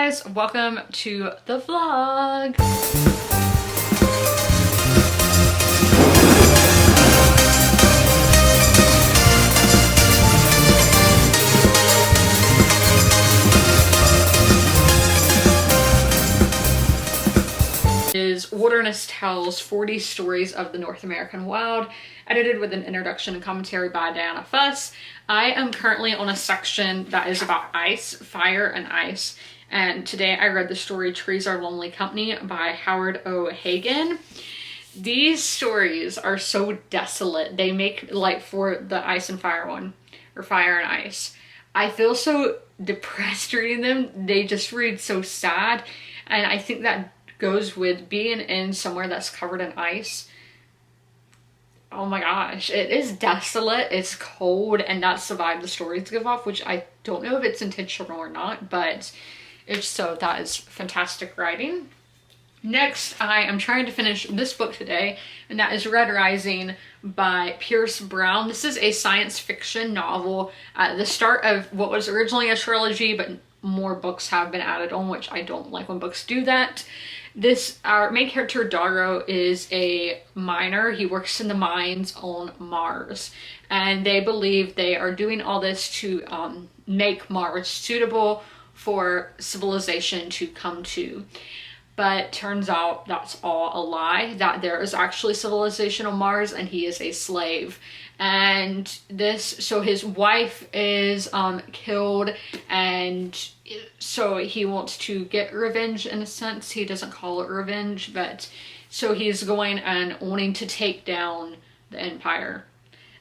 guys, welcome to the vlog. Is Wilderness Tales 40 Stories of the North American Wild, edited with an introduction and commentary by Diana Fuss. I am currently on a section that is about ice, fire, and ice. And today I read the story Trees Are Lonely Company by Howard O. Hagen. These stories are so desolate. They make, like for the ice and fire one, or fire and ice, I feel so depressed reading them. They just read so sad. And I think that goes with being in somewhere that's covered in ice. Oh my gosh, it is desolate, it's cold, and that's the vibe the stories give off, which I don't know if it's intentional or not, but if so, that is fantastic writing. Next, I am trying to finish this book today, and that is Red Rising by Pierce Brown. This is a science fiction novel at the start of what was originally a trilogy, but more books have been added on, which I don't like when books do that. Our main character, Darrow, is a miner. He works in the mines on Mars, and they believe they are doing all this to make Mars suitable for civilization to come to. But turns out that's all a lie, that there is actually civilization on Mars and he is a slave. And so his wife is killed, and so he wants to get revenge in a sense. He doesn't call it revenge, but so he's going and wanting to take down the Empire.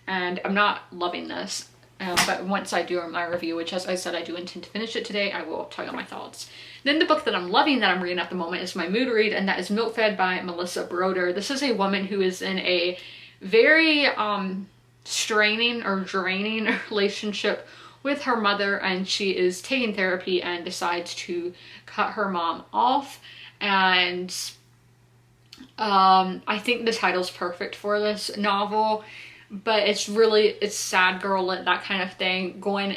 And I'm not loving this. But once I do my review, which as I said I do intend to finish it today, I will tell you my thoughts. Then the book that I'm loving that I'm reading at the moment is my mood read, and that is Milk Fed by Melissa Broder. This is a woman who is in a very straining or draining relationship with her mother, and she is taking therapy and decides to cut her mom off. And I think the title's perfect for this novel. But it's sad girl lit, that kind of thing, going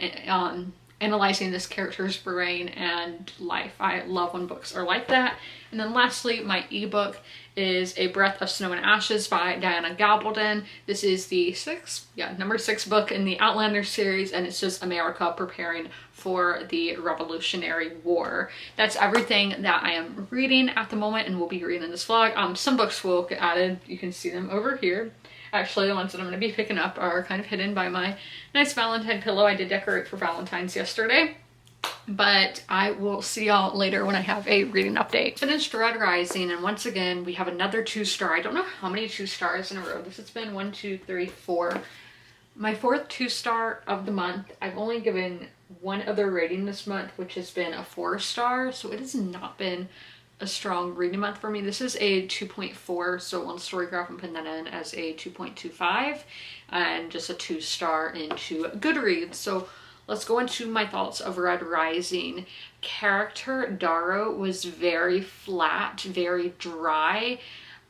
analyzing this character's brain and life. I love when books are like that. And then lastly, my ebook is A Breath of Snow and Ashes by Diana Gabaldon. This is the number 6 book in the Outlander series, and it's just America preparing for the Revolutionary War. That's everything that I am reading at the moment and will be reading in this vlog. Some books will get added. You can see them over here. Actually, the ones that I'm going to be picking up are kind of hidden by my nice Valentine pillow I did decorate for Valentine's yesterday. But I will see y'all later when I have a reading update. Finished Red Rising, and once again, we have another 2-star. I don't know how many 2-stars in a row. This has been 1, 2, 3, 4. My 4th 2-star of the month. I've only given one other rating this month, which has been a 4-star. So it has not been a strong reading month for me. This is a 2.4, so on Storygraph I'm putting that in as a 2.25, and just a 2-star into Goodreads. So let's go into my thoughts of Red Rising. Character Darrow was very flat, very dry.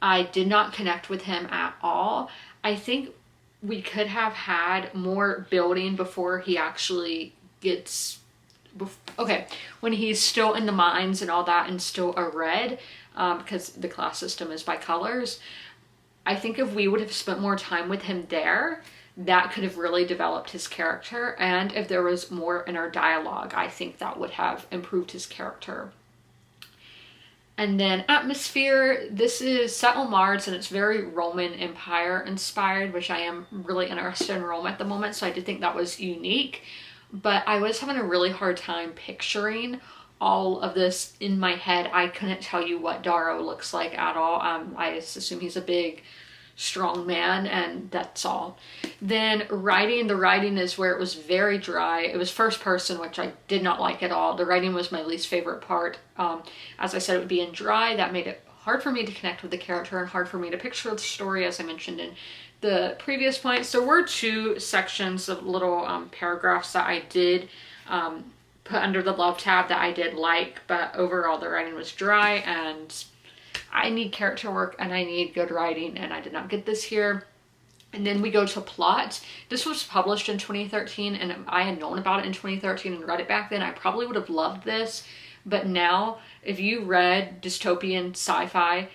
I did not connect with him at all. I think we could have had more building before he actually gets when he's still in the mines and all that, and still a red, because the class system is by colors. I think if we would have spent more time with him there, that could have really developed his character. And if there was more inner dialogue, I think that would have improved his character. And then Atmosphere, this is set on Mars, and it's very Roman Empire inspired, which I am really interested in Rome at the moment, so I did think that was unique. But I was having a really hard time picturing all of this in my head. I couldn't tell you what Darrow looks like at all. I just assume he's a big, strong man, and that's all. Then the writing is where it was very dry. It was first person, which I did not like at all. The writing was my least favorite part. As I said, it would be in dry. That made it hard for me to connect with the character and hard for me to picture the story, as I mentioned in the previous point. So we're 2 sections of little paragraphs that I did put under the love tab that I did like, but overall the writing was dry, and I need character work and I need good writing, and I did not get this here. And then we go to plot. This was published in 2013, and I had known about it in 2013 and read it back then. I probably would have loved this, But now, if you read dystopian sci-fi,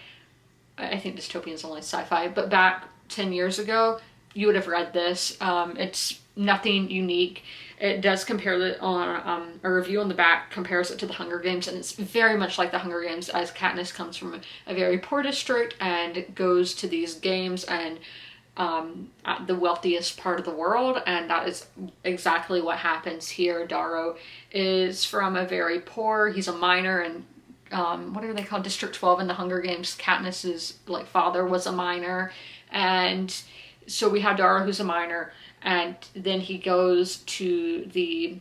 I think dystopian is only sci-fi, but back 10 years ago, you would have read this. It's nothing unique. It does compare it on a review on the back compares it to the Hunger Games, and it's very much like the Hunger Games, as Katniss comes from a very poor district and goes to these games and at the wealthiest part of the world, and that is exactly what happens here. Darrow is from a very poor, he's a minor, and what are they called, District 12 in the Hunger Games. Katniss's like father was a minor, and so we have Darrow who's a minor, and then he goes to the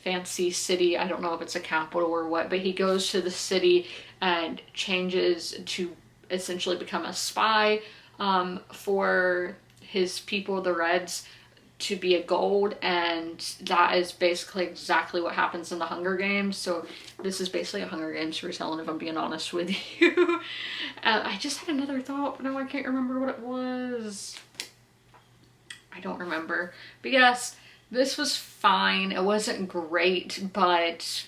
fancy city. I don't know if it's a capital or what, but he goes to the city and changes to essentially become a spy for his people, the Reds, to be a gold, and that is basically exactly what happens in the Hunger Games. So this is basically a Hunger Games retelling, if I'm being honest with you. I just had another thought, but now I can't remember what it was. I don't remember. But yes, this was fine. It wasn't great, but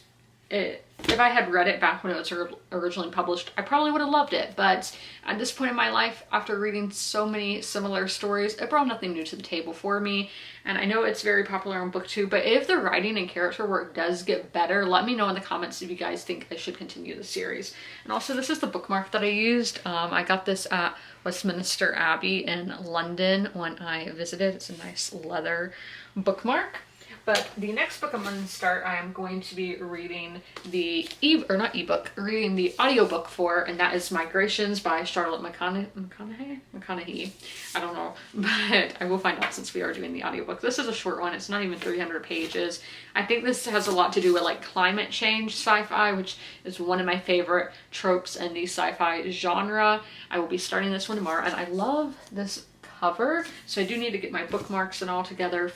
if I had read it back when it was originally published, I probably would have loved it. But at this point in my life, after reading so many similar stories, it brought nothing new to the table for me. And I know it's very popular on BookTube, but if the writing and character work does get better, let me know in the comments if you guys think I should continue the series. And also, this is the bookmark that I used. I got this at Westminster Abbey in London when I visited. It's a nice leather bookmark. But the next book I'm going to start, I am going to be reading the reading the audiobook for, and that is Migrations by Charlotte McConaughey. I don't know, but I will find out since we are doing the audiobook. This is a short one. It's not even 300 pages. I think this has a lot to do with like climate change sci-fi, which is one of my favorite tropes in the sci-fi genre. I will be starting this one tomorrow, and I love this cover, so I do need to get my bookmarks and all together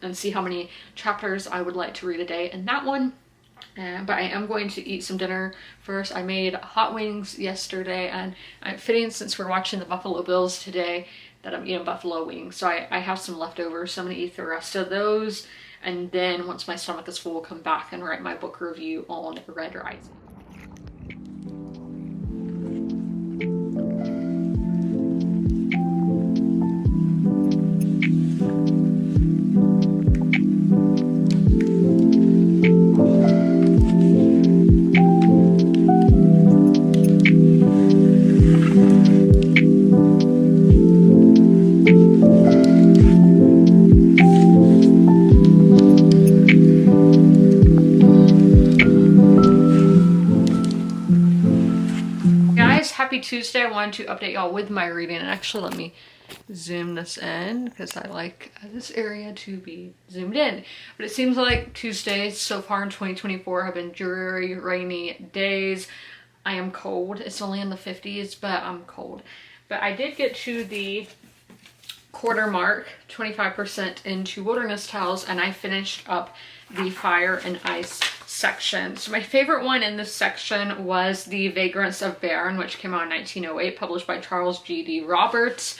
and see how many chapters I would like to read a day in that one. But I am going to eat some dinner first. I made hot wings yesterday, and I'm fitting, since we're watching the Buffalo Bills today, that I'm eating buffalo wings. So I have some leftovers, so I'm going to eat the rest of those, and then once my stomach is full, I'll come back and write my book review on Red Rising. Happy Tuesday. I wanted to update y'all with my reading, and actually let me zoom this in because I like this area to be zoomed in. But it seems like Tuesdays so far in 2024 have been dreary, rainy days. I am cold. It's only in the 50s, but I'm cold. But I did get to the quarter mark, 25% into Wilderness Tales, and I finished up the Fire and Ice section. So my favorite one in this section was The Vagrants of Bern, which came out in 1908, published by Charles G.D. Roberts.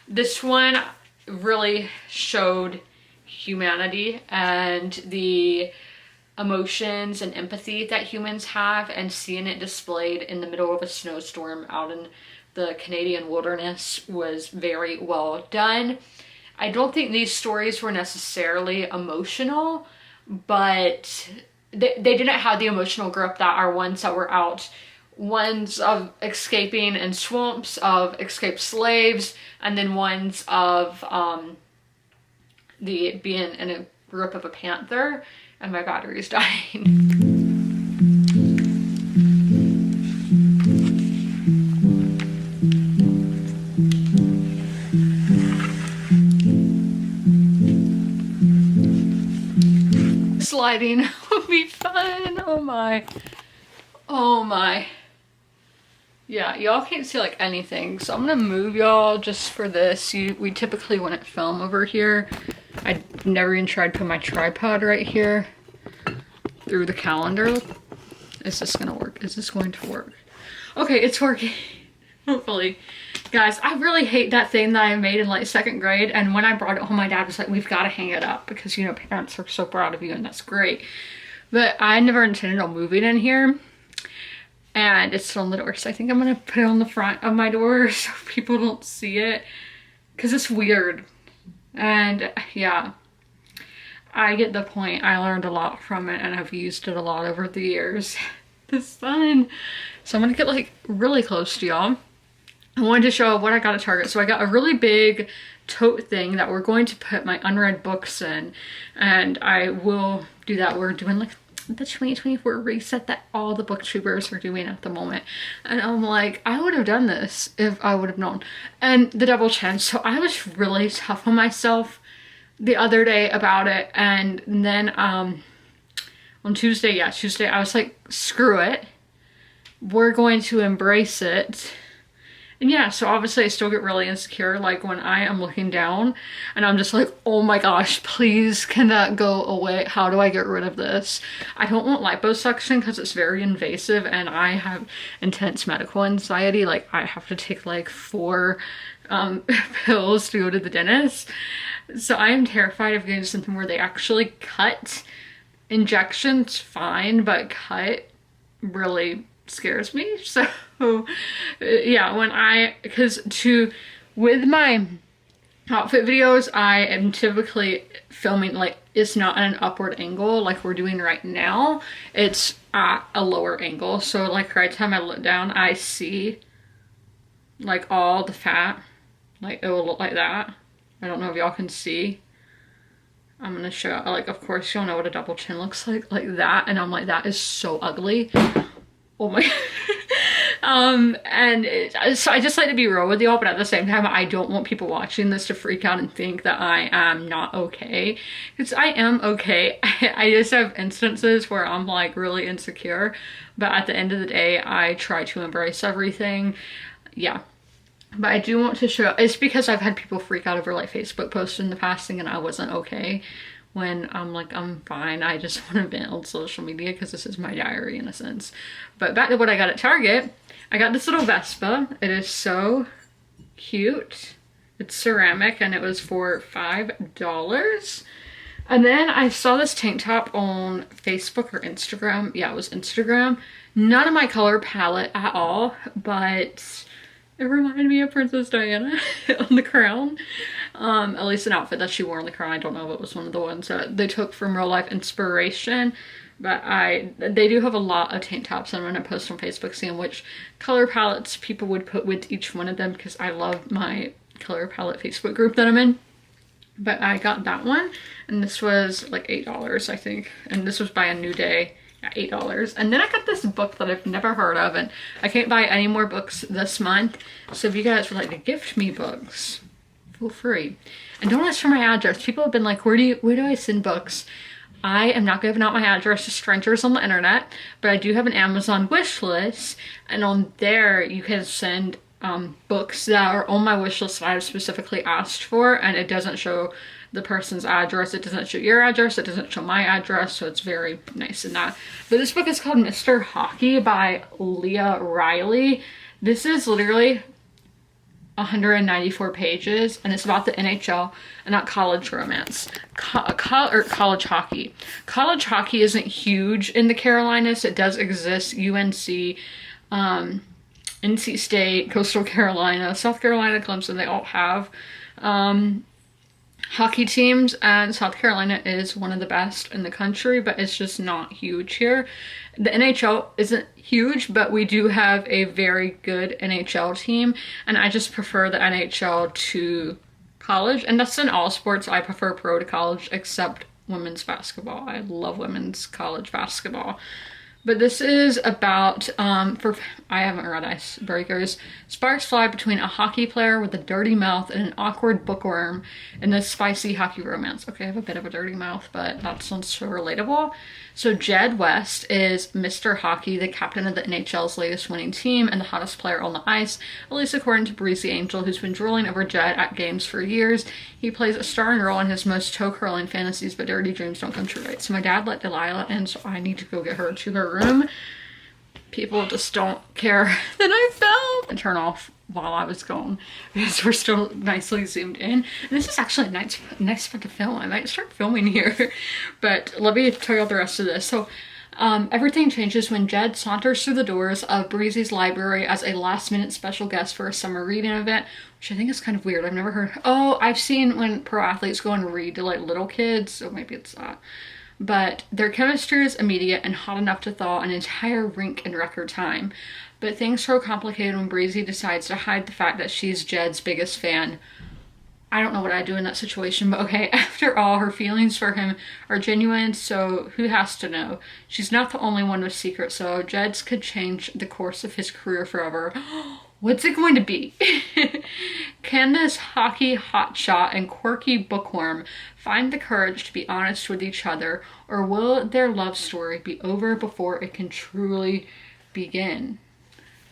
This one really showed humanity and the emotions and empathy that humans have, and seeing it displayed in the middle of a snowstorm out in the Canadian wilderness was very well done. I don't think these stories were necessarily emotional, but they didn't have the emotional grip that our ones that were out, ones of escaping in swamps, of escaped slaves, and then ones of the being in a grip of a panther. And my battery's dying. Sliding would be fun. Oh my. Oh my. Yeah, y'all can't see like anything, so I'm gonna move y'all just for this. We typically wouldn't film over here. I never even tried putting my tripod right here through the calendar. Is this gonna work? Is this going to work? Okay, it's working. Hopefully. Guys, I really hate that thing that I made in like 2nd grade, and when I brought it home, my dad was like, we've got to hang it up because, you know, parents are so proud of you, and that's great. But I never intended on moving in here. and it's still on the door. So I think I'm gonna put it on the front of my door so people don't see it, because it's weird. And yeah, I get the point. I learned a lot from it and I've used it a lot over the years. The sun. So I'm gonna get like really close to y'all. I wanted to show what I got at Target. So I got a really big tote thing that we're going to put my unread books in, and I will do that. We're doing like the 2024 reset that all the booktubers are doing at the moment, and I'm like, I would have done this if I would have known. And the double chin. So I was really tough on myself the other day about it, and then on Tuesday, I was like, screw it, we're going to embrace it. And yeah, so obviously I still get really insecure, like when I am looking down and I'm just like, oh my gosh, please can that go away? How do I get rid of this? I don't want liposuction because it's very invasive and I have intense medical anxiety. Like I have to take like 4 pills to go to the dentist. So I am terrified of getting something where they actually cut. Injections, fine, but cut really scares me. So yeah, with my outfit videos, I am typically filming like it's not at an upward angle like we're doing right now. It's at a lower angle. So like right time I look down, I see like all the fat. Like it will look like that. I don't know if y'all can see. I'm gonna show, like, of course y'all know what a double chin looks like that. And I'm like, that is so ugly. Oh my. So I just like to be real with y'all, but at the same time, I don't want people watching this to freak out and think that I am not okay. Because I am okay. I just have instances where I'm like really insecure, but at the end of the day, I try to embrace everything. Yeah. But I do want to show, it's because I've had people freak out over like Facebook posts in the past thinking I wasn't okay, when I'm like, I'm fine. I just want to vent on social media because this is my diary in a sense. But back to what I got at Target. I got this little Vespa. It is so cute. It's ceramic and it was for $5. And then I saw this tank top on Facebook or Instagram. Yeah, it was Instagram. None of my color palette at all, but it reminded me of Princess Diana on The Crown. At least an outfit that she wore on The Crown. I don't know if it was one of the ones that they took from real life inspiration. But they do have a lot of tank tops. I'm going to post on Facebook seeing which color palettes people would put with each one of them, because I love my color palette Facebook group that I'm in. But I got that one, and this was like $8, I think. And this was by A New Day. At $8. And then I got this book that I've never heard of, and I can't buy any more books this month. So if you guys would like to gift me books, feel free. And don't ask for my address. People have been like, where do I send books? I am not giving out my address to strangers on the internet, but I do have an Amazon wish list, and on there you can send books that are on my wish list that I've specifically asked for, and it doesn't show the person's address, it doesn't show your address, it doesn't show my address, so it's very nice in that. But this book is called Mr. Hockey by Leah Riley. This is literally 194 pages, and it's about the NHL and not college romance. College hockey. College hockey isn't huge in the Carolinas. It does exist. UNC, NC State, Coastal Carolina, South Carolina, Clemson, they all have hockey teams, and South Carolina is one of the best in the country, but it's just not huge here. The NHL isn't huge, but we do have a very good NHL team, and I just prefer the NHL to college, and that's in all sports. I prefer pro to college, except women's basketball. I love women's college basketball. But this is about, I haven't read Icebreakers. Sparks fly between a hockey player with a dirty mouth and an awkward bookworm in this spicy hockey romance. Okay, I have a bit of a dirty mouth, but that sounds so relatable. So Jed West is Mr. Hockey, the captain of the NHL's latest winning team and the hottest player on the ice, at least according to Breezy Angel, who's been drooling over Jed at games for years. He plays a starring role in his most toe-curling fantasies, but dirty dreams don't come true, right? So my dad let Delilah in, so I need to go get her to her room. People just don't care that I fell and turn off while I was gone, because we're still nicely zoomed in. And this is actually a nice spot to film. I might start filming here, but let me tell you all the rest of this. So Everything changes when Jed saunters through the doors of Breezy's library as a last-minute special guest for a summer reading event, which I think is kind of weird. I've never heard. Oh, I've seen when pro athletes go and read to like little kids, so maybe it's that. But their chemistry is immediate and hot enough to thaw an entire rink in record time. But things grow complicated when Breezy decides to hide the fact that she's Jed's biggest fan. I don't know what I'd do in that situation, but okay, after all, her feelings for him are genuine, so who has to know? She's not the only one with secrets, so Jed's could change the course of his career forever. What's it going to be? Can this hockey hotshot and quirky bookworm find the courage to be honest with each other, or will their love story be over before it can truly begin?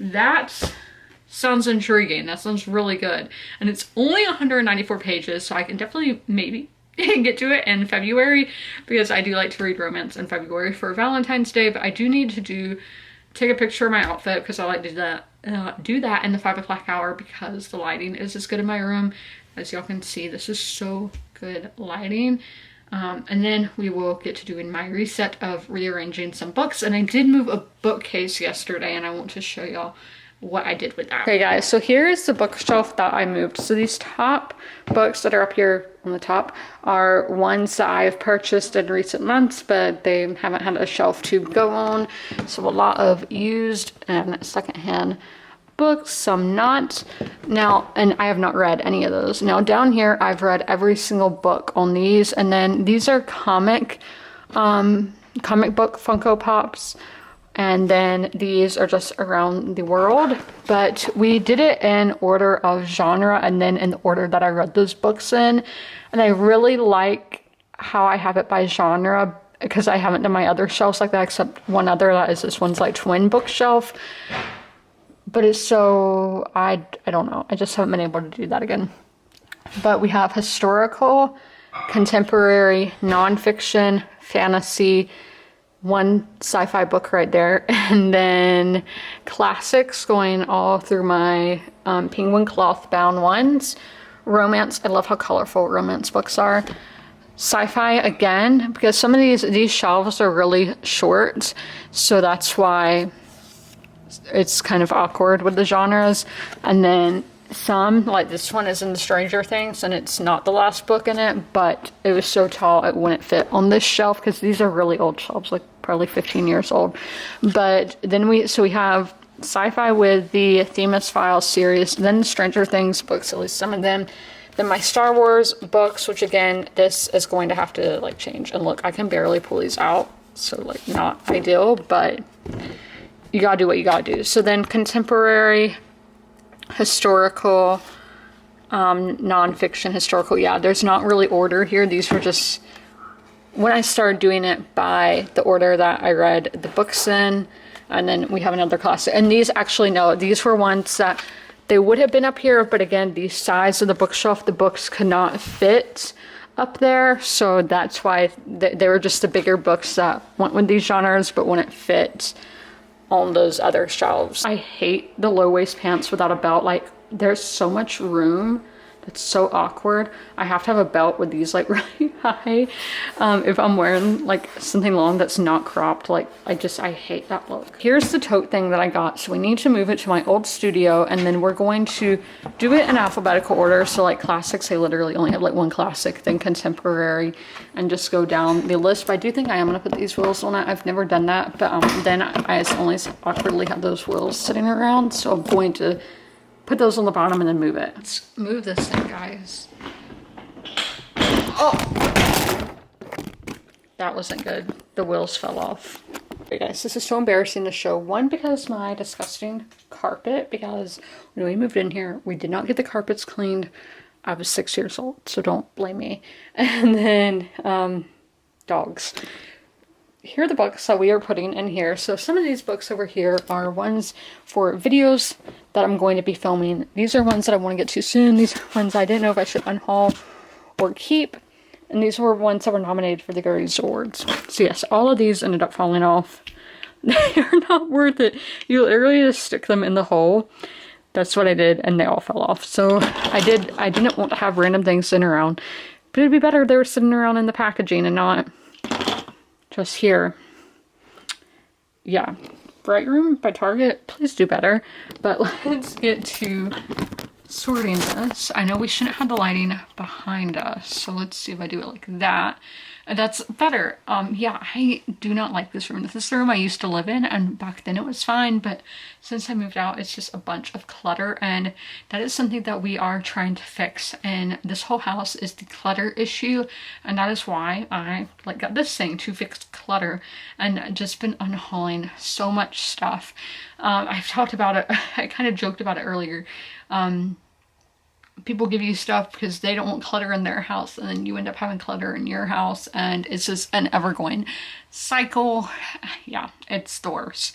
That sounds intriguing. That sounds really good. And it's only 194 pages, so I can definitely maybe get to it in February, because I do like to read romance in February for Valentine's Day, but I do need to take a picture of my outfit because I like to do that in the 5 o'clock hour because the lighting is as good in my room. As y'all can see, this is so good lighting. And then we will get to doing my reset of rearranging some books. And I did move a bookcase yesterday, and I want to show y'all what I did with that. Okay guys, so here's the bookshelf that I moved. So these top books that are up here on the top are ones that I've purchased in recent months, but they haven't had a shelf to go on. So a lot of used and secondhand books, some not. Now, and I have not read any of those. Now down here, I've read every single book on these, and then these are comic book Funko Pops. And then these are just around the world, but we did it in order of genre and then in the order that I read those books in. And I really like how I have it by genre, because I haven't done my other shelves like that, except one other, that is this one's like twin bookshelf. But it's so, I don't know, I just haven't been able to do that again. But we have historical, contemporary, nonfiction, fantasy, one sci-fi book right there, and then classics going all through my penguin cloth bound ones. Romance, I love how colorful romance books are. Sci-fi again, because some of these shelves are really short, so that's why it's kind of awkward with the genres. And then some, like this one is in the Stranger Things, and it's not the last book in it, but it was so tall it wouldn't fit on this shelf, because these are really old shelves, like probably 15 years old. But then we have sci-fi with the Themis Files series, then the Stranger Things books, at least some of them, then my Star Wars books, which again, this is going to have to like change. And look, I can barely pull these out, so like not ideal, but you gotta do what you gotta do. So then contemporary, historical, nonfiction, historical. Yeah, there's not really order here. These were just when I started doing it by the order that I read the books in. And then we have another classic. And these actually, no, these were ones that they would have been up here, but again, the size of the bookshelf, the books could not fit up there. So that's why they were just the bigger books that went with these genres, but wouldn't fit on those other shelves. I hate the low waist pants without a belt. Like, there's so much room. It's so awkward. I have to have a belt with these like really high. If I'm wearing like something long that's not cropped, like I hate that look. Here's the tote thing that I got. So we need to move it to my old studio, and then we're going to do it in alphabetical order. So like classics, I literally only have like one classic, then contemporary, and just go down the list. But I do think I am gonna put these wheels on it. I've never done that, but then I only awkwardly have those wheels sitting around. So I'm going to put those on the bottom and then move it. Let's move this thing, guys. Oh! That wasn't good. The wheels fell off. Okay, guys, this is so embarrassing to show. One, because my disgusting carpet, because when we moved in here, we did not get the carpets cleaned. I was 6 years old, so don't blame me. And then, dogs. Here are the books that we are putting in here. So some of these books over here are ones for videos that I'm going to be filming. These are ones that I want to get to soon. These are ones I didn't know if I should unhaul or keep. And these were ones that were nominated for the Gertie's Awards. So yes, all of these ended up falling off. They are not worth it. You literally just stick them in the hole. That's what I did, and they all fell off. So I didn't want to have random things sitting around. But it'd be better if they were sitting around in the packaging and not just here. yeah, Bright Room by Target, please do better. But let's get to sorting this. I know we shouldn't have the lighting behind us, so let's see if I do it like that. That's better. Yeah, I do not like this room. This is the room I used to live in, and back then it was fine, but since I moved out, it's just a bunch of clutter, and that is something that we are trying to fix. And this whole house is the clutter issue, and that is why I got this thing to fix clutter, and just been unhauling so much stuff. I've talked about it. I kind of joked about it earlier. People give you stuff because they don't want clutter in their house, and then you end up having clutter in your house, and it's just an ever-going cycle. Yeah, it's the worst.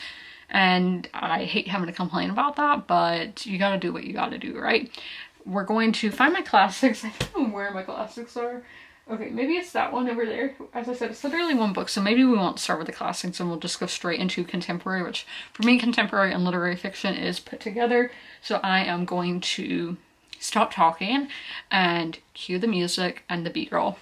And I hate having to complain about that, but you gotta do what you gotta do, right? We're going to find my classics. I don't know where my classics are. Okay, maybe it's that one over there. As I said, it's literally one book, so maybe we won't start with the classics and we'll just go straight into contemporary, which for me, contemporary and literary fiction is put together. So I am going to stop talking and cue the music and the B-roll.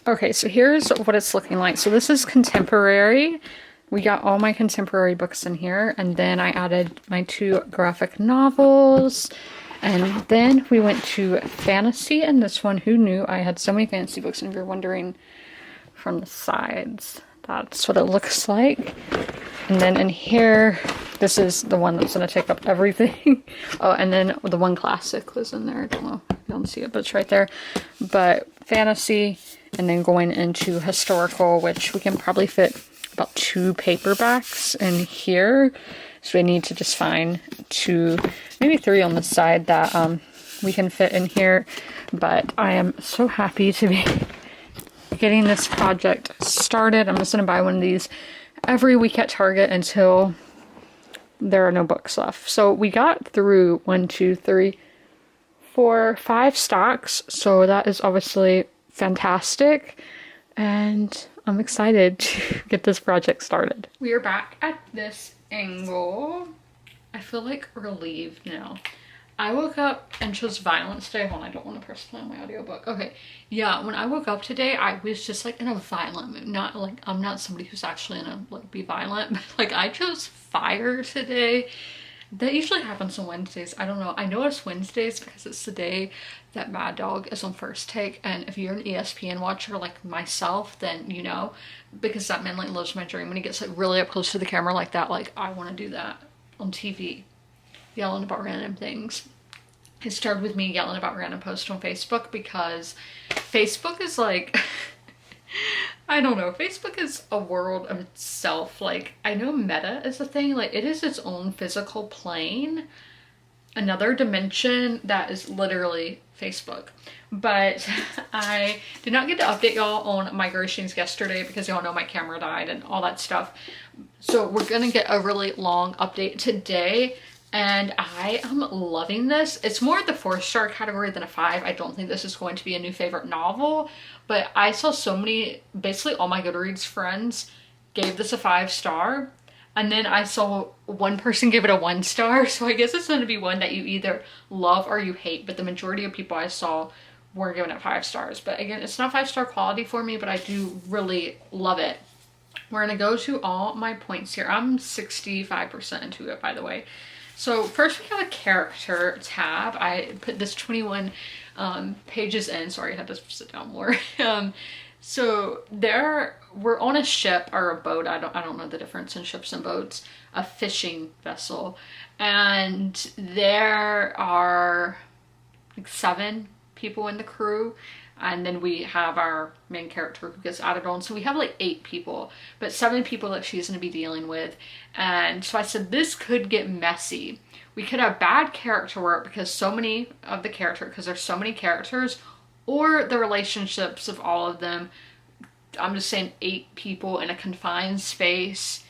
Okay, so here's what it's looking like. So this is contemporary. We got all my contemporary books in here, and then I added my 2 graphic novels, and then we went to fantasy, and this one, who knew I had so many fantasy books, and if you're wondering from the sides, that's what it looks like. And then in here, this is the one that's going to take up everything. Oh, and then the one classic was in there. I don't know if you don't see it, but it's right there. But fantasy, and then going into historical, which we can probably fit about 2 paperbacks in here. So we need to just find 2, maybe 3 on the side that we can fit in here. But I am so happy to be getting this project started. I'm just going to buy one of these every week at Target until there are no books left. So we got through 1, 2, 3, 4, 5 stocks. So that is obviously fantastic, and I'm excited to get this project started. We are back at this angle. I feel like relieved now. I woke up and chose Violence Day. Hold on, I don't want to press play on my audiobook. Okay. Yeah, when I woke up today, I was just like in a violent mood. Not like, I'm not somebody who's actually in a like be violent, but like I chose fire today. That usually happens on Wednesdays. I don't know. I know it's Wednesdays because it's the day that Mad Dog is on First Take. And if you're an ESPN watcher like myself, then you know, because that man like lives my dream. When he gets like really up close to the camera like that, like I want to do that on TV, yelling about random things. It started with me yelling about random posts on Facebook because Facebook is like, I don't know, Facebook is a world of itself. Like, I know Meta is a thing, like it is its own physical plane, another dimension that is literally Facebook. But I did not get to update y'all on migrations yesterday because y'all know my camera died and all that stuff. So we're gonna get a really long update today. And I am loving this. It's more the 4-star category than a 5. I don't think this is going to be a new favorite novel, but I saw so many, basically all my Goodreads friends gave this a 5-star. And then I saw one person give it a 1-star. So I guess it's going to be one that you either love or you hate. But the majority of people I saw were giving it 5 stars. But again, it's not 5-star quality for me, but I do really love it. We're going to go to all my points here. I'm 65% into it, by the way. So first we have a character tab. I put this 21 pages in. Sorry, I had to sit down more. So we're on a ship or a boat. I don't know the difference in ships and boats. A fishing vessel. And there are like 7 people in the crew. And then we have our main character who gets added on. So we have like 8 people, but 7 people that she's going to be dealing with. And so I said, this could get messy. We could have bad character work because there's so many characters, or the relationships of all of them. I'm just saying 8 people in a confined space.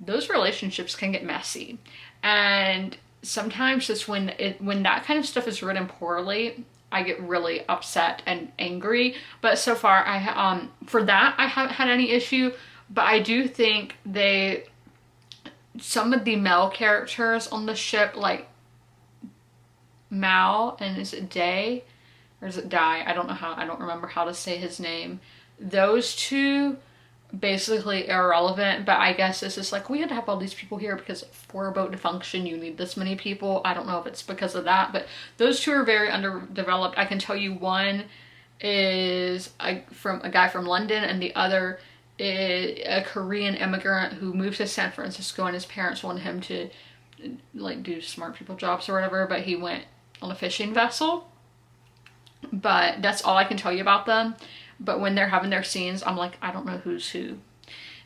Those relationships can get messy. And sometimes just when that kind of stuff is written poorly, I get really upset and angry. But so far, for that, I haven't had any issue. But I do think some of the male characters on the ship, like Mal and is it Day? Or is it Die? I don't remember how to say his name. Those 2 basically irrelevant, but I guess it's just like we had to have all these people here because for a boat to function you need this many people. I don't know if it's because of that, but those 2 are very underdeveloped. I can tell you one is a guy from London and the other is a Korean immigrant who moved to San Francisco and his parents wanted him to like do smart people jobs or whatever, but he went on a fishing vessel. But that's all I can tell you about them. But when they're having their scenes, I'm like, I don't know who's who.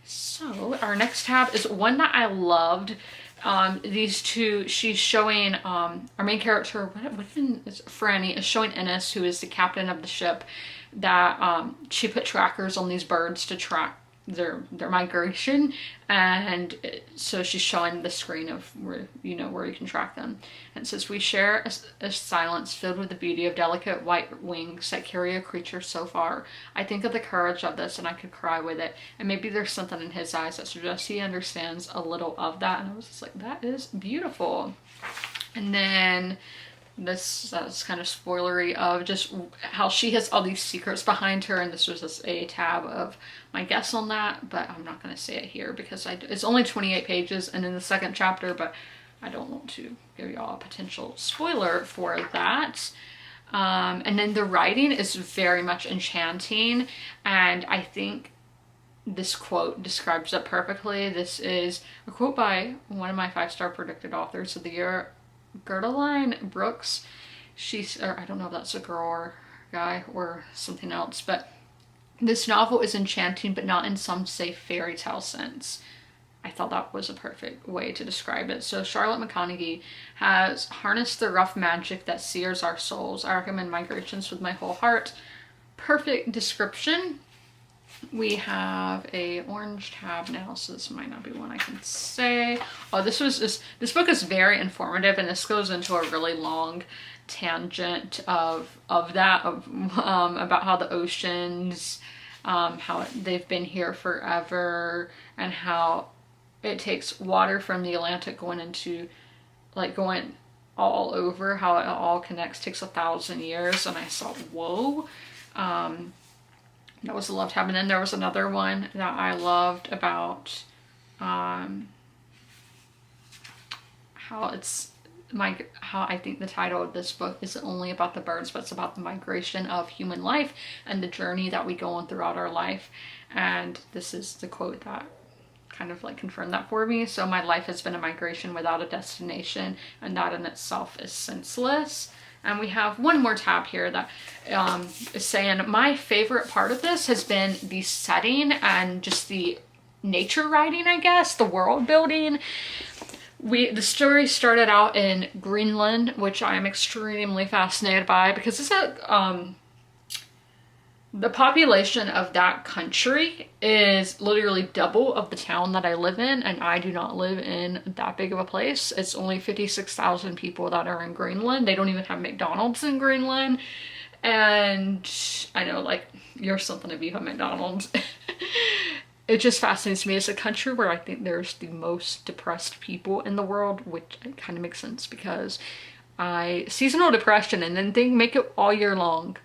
So our next tab is one that I loved. These 2, she's showing, our main character, Franny, is showing Ennis, who is the captain of the ship, that she put trackers on these birds to track their migration. And so she's showing the screen of where you can track them. And it says, we share a silence filled with the beauty of delicate white wings that carry a creature so far. I think of the courage of this and I could cry with it. And maybe there's something in his eyes that suggests he understands a little of that. And I was just like, that is beautiful. And then that's kind of spoilery of just how she has all these secrets behind her, and this was just a tab of my guess on that, but I'm not going to say it here because it's only 28 pages and in the second chapter, but I don't want to give y'all a potential spoiler for that. And then the writing is very much enchanting, and I think this quote describes it perfectly. This is a quote by one of my 5-star predicted authors of the year, Gerdaline Brooks. Or I don't know if that's a girl or guy or something else, but this novel is enchanting, but not in some safe fairy tale sense. I thought that was a perfect way to describe it. So Charlotte McConaughey has harnessed the rough magic that sears our souls. I recommend Migrations with my whole heart. Perfect description. We have a orange tab now, so this might not be one I can say. Oh, this book is very informative, and this goes into a really long tangent about how the oceans, how they've been here forever, and how it takes water from the Atlantic going all over, how it all connects, takes 1,000 years. And I thought, whoa. That was a loved tab. And then there was another one that I loved about how I think the title of this book isn't only about the birds, but it's about the migration of human life and the journey that we go on throughout our life. And this is the quote that kind of like confirmed that for me. So my life has been a migration without a destination, and that in itself is senseless. And we have one more tab here that is saying, my favorite part of this has been the setting and just the nature writing, I guess, the world building. The story started out in Greenland, which I am extremely fascinated by, because it's the population of that country is literally double of the town that I live in, and I do not live in that big of a place. It's only 56,000 people that are in Greenland. They don't even have McDonald's in Greenland. And I know, like, you're something if you have McDonald's. It just fascinates me. It's a country where I think there's the most depressed people in the world, which kind of makes sense because seasonal depression, and then they make it all year long.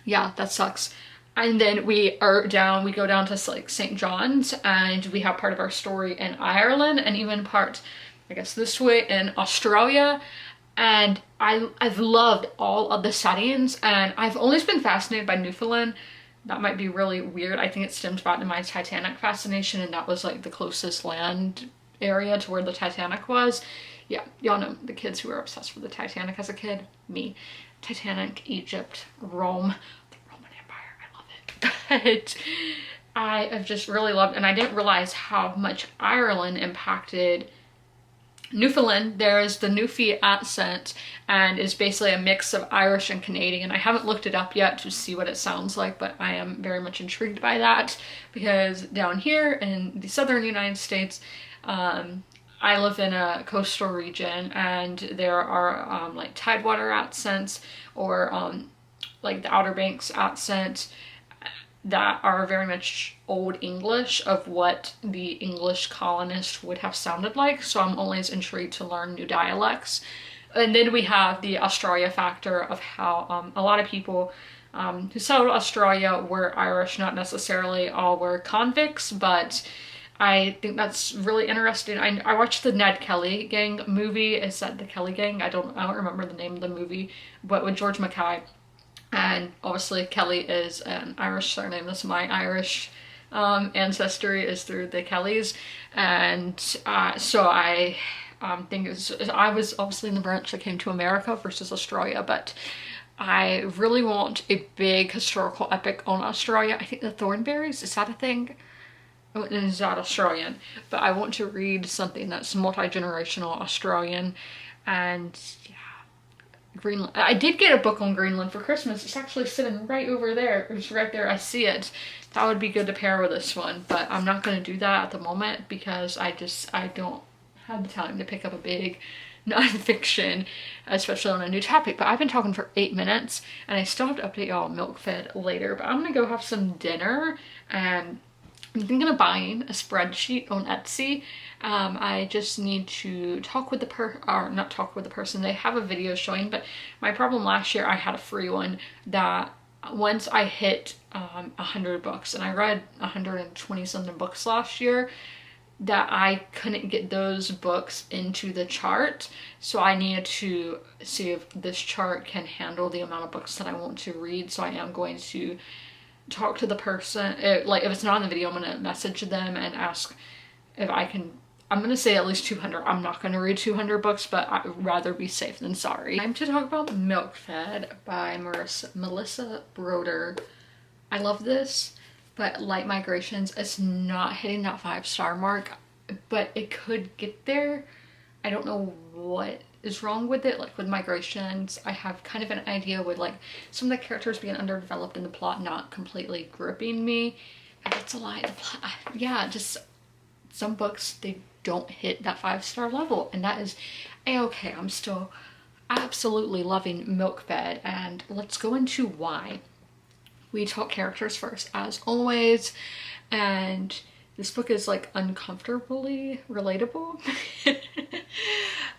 Yeah, that sucks. And then we go down to like St. John's, and we have part of our story in Ireland, and even part, I guess this way, in Australia. And I've loved all of the settings, and I've always been fascinated by Newfoundland. That might be really weird. I think it stems back to my Titanic fascination, and that was like the closest land area to where the Titanic was. Yeah, y'all know the kids who were obsessed with the Titanic as a kid. Me. Titanic, Egypt, Rome, the Roman Empire. I love it. But I have just really loved, and I didn't realize how much Ireland impacted Newfoundland. There's the Newfie accent, and it's basically a mix of Irish and Canadian. I haven't looked it up yet to see what it sounds like, but I am very much intrigued by that, because down here in the southern United States, I live in a coastal region, and there are like Tidewater accents, or like the Outer Banks accent, that are very much Old English of what the English colonists would have sounded like. So I'm always intrigued to learn new dialects. And then we have the Australia factor of how a lot of people who settled Australia were Irish, not necessarily all were convicts, but I think that's really interesting. I watched the Ned Kelly Gang movie. Is that the Kelly Gang? I don't remember the name of the movie, but with George Mackay. And obviously Kelly is an Irish surname. That's my Irish ancestry, is through the Kellys. And so I think I was obviously in the branch that came to America versus Australia, but I really want a big historical epic on Australia. I think the Thornberrys, is that a thing? Oh, it is not Australian, but I want to read something that's multi-generational Australian. And Greenland. I did get a book on Greenland for Christmas. It's actually sitting right over there. It's right there. I see it. That would be good to pair with this one, but I'm not going to do that at the moment because I don't have the time to pick up a big nonfiction, especially on a new topic. But I've been talking for 8 minutes, and I still have to update y'all on Milk Fed later, but I'm going to go have some dinner, and I'm thinking of buying a spreadsheet on Etsy. I just need to talk with not talk with the person. They have a video showing, but my problem last year, I had a free one that once I hit 100 books, and I read 120 something books last year, that I couldn't get those books into the chart. So I needed to see if this chart can handle the amount of books that I want to read. So I am going to talk to the person. Like if it's not in the video, I'm going to message them and ask if I can. I'm going to say at least 200. I'm not going to read 200 books, but I'd rather be safe than sorry. Time to talk about Milk Fed by Melissa Broder. I love this, but Light Migrations, it's not hitting that 5-star mark, but it could get there. I don't know what is wrong with it. Like with Migrations, I have kind of an idea with like some of the characters being underdeveloped and the plot not completely gripping me. That's a lie. The plot, yeah, just some books, they don't hit that 5-star level, and that is a-okay. I'm still absolutely loving Milk Fed, and let's go into why. We talk characters first, as always, and this book is like uncomfortably relatable.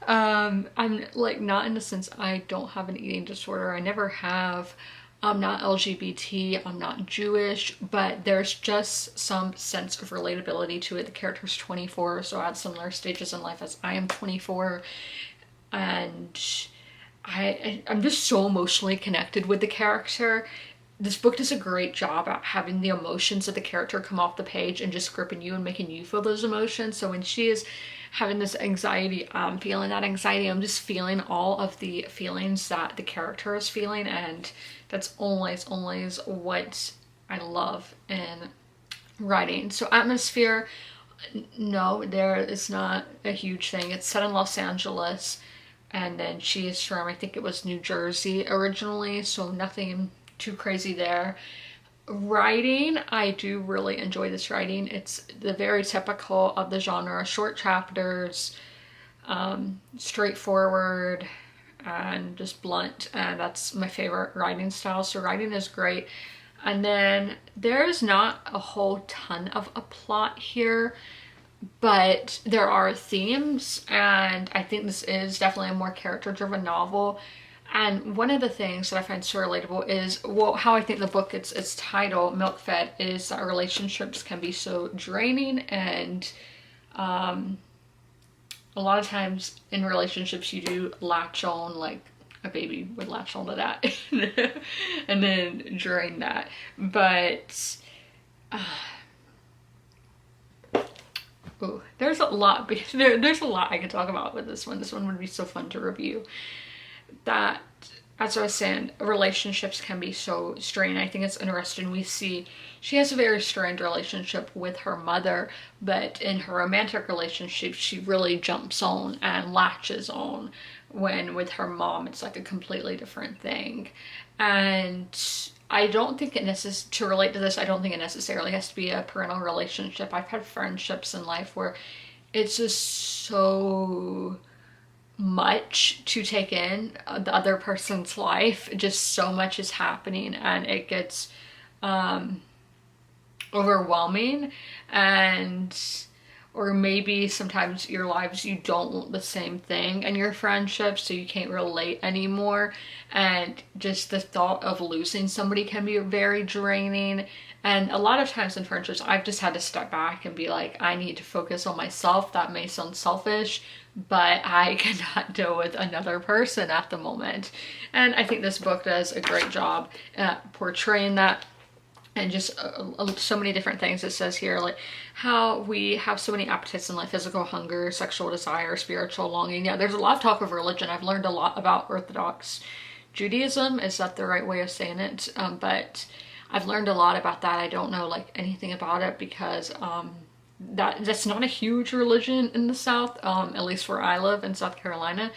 I'm like not in the sense I don't have an eating disorder. I never have. I'm not LGBT, I'm not Jewish, but there's just some sense of relatability to it. The character's 24, so at similar stages in life as I am 24. And I'm just so emotionally connected with the character. This book does a great job at having the emotions of the character come off the page and just gripping you and making you feel those emotions. So when she is having this anxiety, I'm feeling that anxiety. I'm just feeling all of the feelings that the character is feeling, and that's always what I love in writing. So atmosphere, no, there is not a huge thing. It's set in Los Angeles, and then she is from, I think it was New Jersey originally, so nothing too crazy there. Writing, I do really enjoy this writing. It's the very typical of the genre, short chapters, straightforward and just blunt, and that's my favorite writing style. So writing is great. And then there's not a whole ton of a plot here, but there are themes, and I think this is definitely a more character-driven novel. And one of the things that I find so relatable is, well, how I think the book, its title, Milk Fed, is that relationships can be so draining, and a lot of times in relationships you do latch on, like a baby would latch on to that and then drain that. But ooh, there's a lot there's a lot I could talk about with this one. This one would be so fun to review. That, as I was saying, relationships can be so strained. I think it's interesting. We see she has a very strained relationship with her mother, but in her romantic relationship, she really jumps on and latches on, when with her mom, it's like a completely different thing. And I don't think it to relate to this, I don't think it necessarily has to be a parental relationship. I've had friendships in life where it's just so much to take in the other person's life. Just so much is happening, and it gets overwhelming. And or maybe sometimes your lives, you don't want the same thing in your friendships, so you can't relate anymore, and just the thought of losing somebody can be very draining. And a lot of times in friendships, I've just had to step back and be like, I need to focus on myself. That may sound selfish, but I cannot deal with another person at the moment. And I think this book does a great job at portraying that. And just so many different things it says here, like how we have so many appetites in life: physical hunger, sexual desire, spiritual longing. Yeah, there's a lot of talk of religion. I've learned a lot about Orthodox Judaism. Is that the right way of saying it? But I've learned a lot about that. I don't know like anything about it because that's not a huge religion in the South, at least where I live in South Carolina.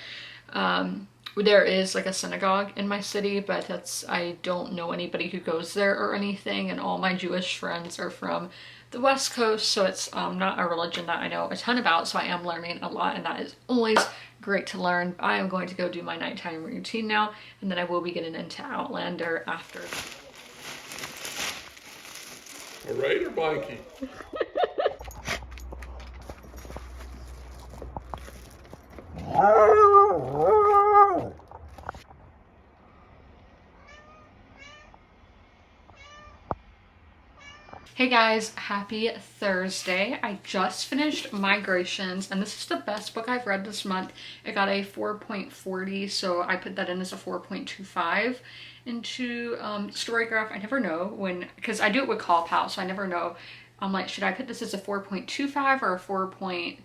There is like a synagogue in my city, but I don't know anybody who goes there or anything, and all my Jewish friends are from the West Coast, so it's not a religion that I know a ton about, so I am learning a lot, and that is always great to learn. I am going to go do my nighttime routine now, and then I will be getting into Outlander after. All right, or wonky? Hey guys, happy Thursday. I just finished Migrations, and this is the best book I've read this month. It got a 4.40, so I put that in as a 4.25 into Storygraph. I never know because I do it with Call Pal, so I never know. I'm like, should I put this as a 4.25 or a 4.5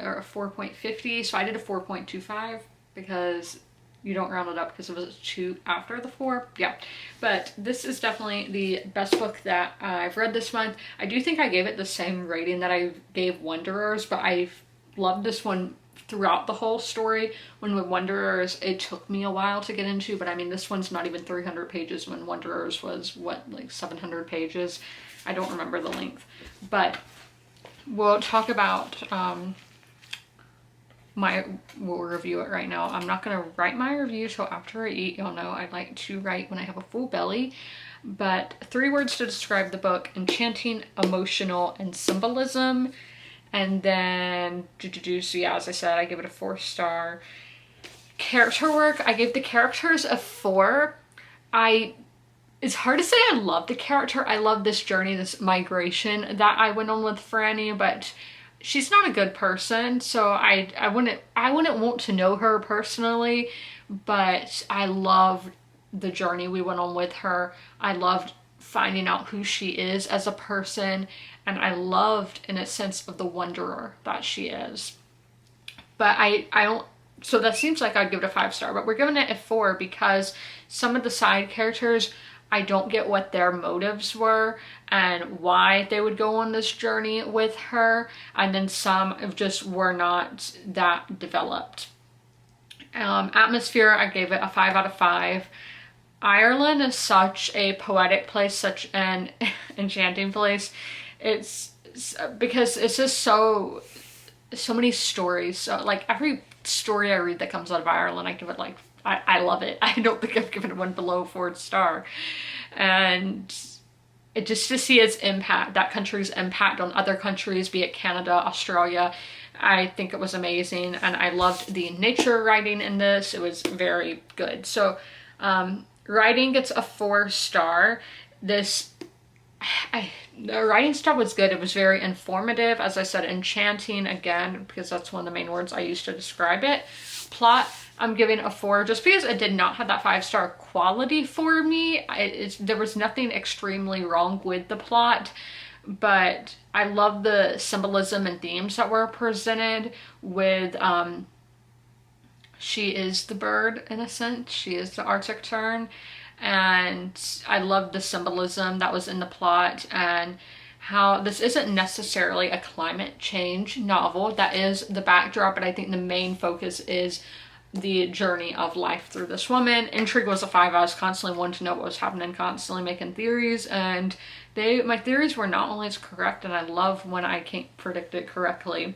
or a 4.50? So I did a 4.25 because you don't round it up because it was 2 after the 4. Yeah, but this is definitely the best book that I've read this month. I do think I gave it the same rating that I gave Wanderers, but I loved this one throughout the whole story. When with Wanderers, it took me a while to get into, but I mean, this one's not even 300 pages when Wanderers was, what, like 700 pages? I don't remember the length, but we'll talk about we'll review it right now. I'm not gonna write my review till after I eat. Y'all know I like to write when I have a full belly. But 3 words to describe the book: enchanting, emotional, and symbolism. And then, so yeah, as I said, I give it a 4-star. Character work, I gave the characters a 4. It's hard to say I love the character. I love this journey, this migration that I went on with Franny, but she's not a good person, so I wouldn't want to know her personally, but I love the journey we went on with her. I loved finding out who she is as a person, and I loved, in a sense, of the wanderer that she is. But I don't, so that seems like I'd give it a 5-star, but we're giving it a 4 because some of the side characters, I don't get what their motives were and why they would go on this journey with her, and then some just were not that developed. Atmosphere, I gave it a 5 out of 5. Ireland is such a poetic place, such an enchanting place. It's because it's just so many stories. So like every story I read that comes out of Ireland, I give it like, I love it. I don't think I've given it one below 4-star. And it just to see its impact, that country's impact on other countries, be it Canada, Australia, I think it was amazing. And I loved the nature writing in this. It was very good. So writing gets a 4-star. The writing stuff was good. It was very informative. As I said, enchanting, again, because that's one of the main words I used to describe it. Plot, I'm giving a 4 just because it did not have that 5-star quality for me. There was nothing extremely wrong with the plot, but I love the symbolism and themes that were presented with, she is the bird in a sense. She is the Arctic tern. And I love the symbolism that was in the plot, and how this isn't necessarily a climate change novel. That is the backdrop, but I think the main focus is the journey of life through this woman. Intrigue was a 5. I was constantly wanting to know what was happening, constantly making theories, and my theories were not always correct, and I love when I can't predict it correctly.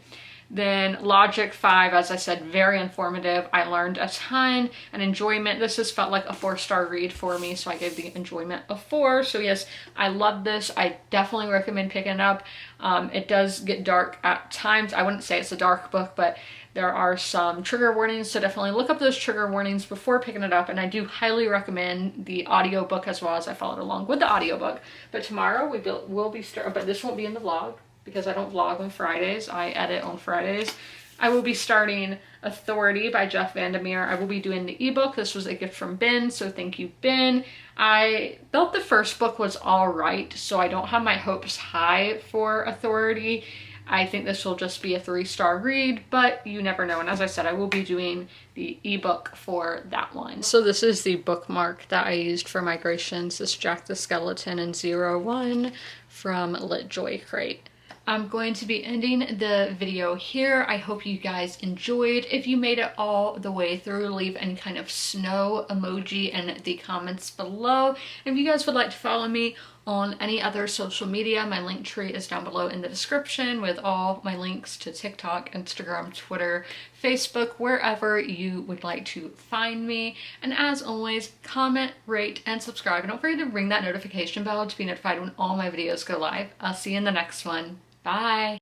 Then logic, 5, as I said, very informative. I learned a ton, and enjoyment, this just felt like a 4-star read for me, so I gave the enjoyment a 4. So yes, I love this. I definitely recommend picking it up. It does get dark at times. I wouldn't say it's a dark book, but there are some trigger warnings, so definitely look up those trigger warnings before picking it up. And I do highly recommend the audiobook as well, as I followed along with the audiobook. But tomorrow we'll be starting, but this won't be in the vlog because I don't vlog on Fridays. I edit on Fridays. I will be starting Authority by Jeff Vandermeer. I will be doing the ebook. This was a gift from Ben, so thank you, Ben. I felt the first book was all right, so I don't have my hopes high for Authority. I think this will just be a 3-star read, but you never know. And as I said, I will be doing the ebook for that one. So this is the bookmark that I used for migrations. This Jack the Skeleton in 01 from Lit Joy Crate. I'm going to be ending the video here. I hope you guys enjoyed. If you made it all the way through, leave any kind of snow emoji in the comments below. If you guys would like to follow me on any other social media, my link tree is down below in the description with all my links to TikTok, Instagram, Twitter, Facebook, wherever you would like to find me. And as always, comment, rate, and subscribe. And don't forget to ring that notification bell to be notified when all my videos go live. I'll see you in the next one. Bye.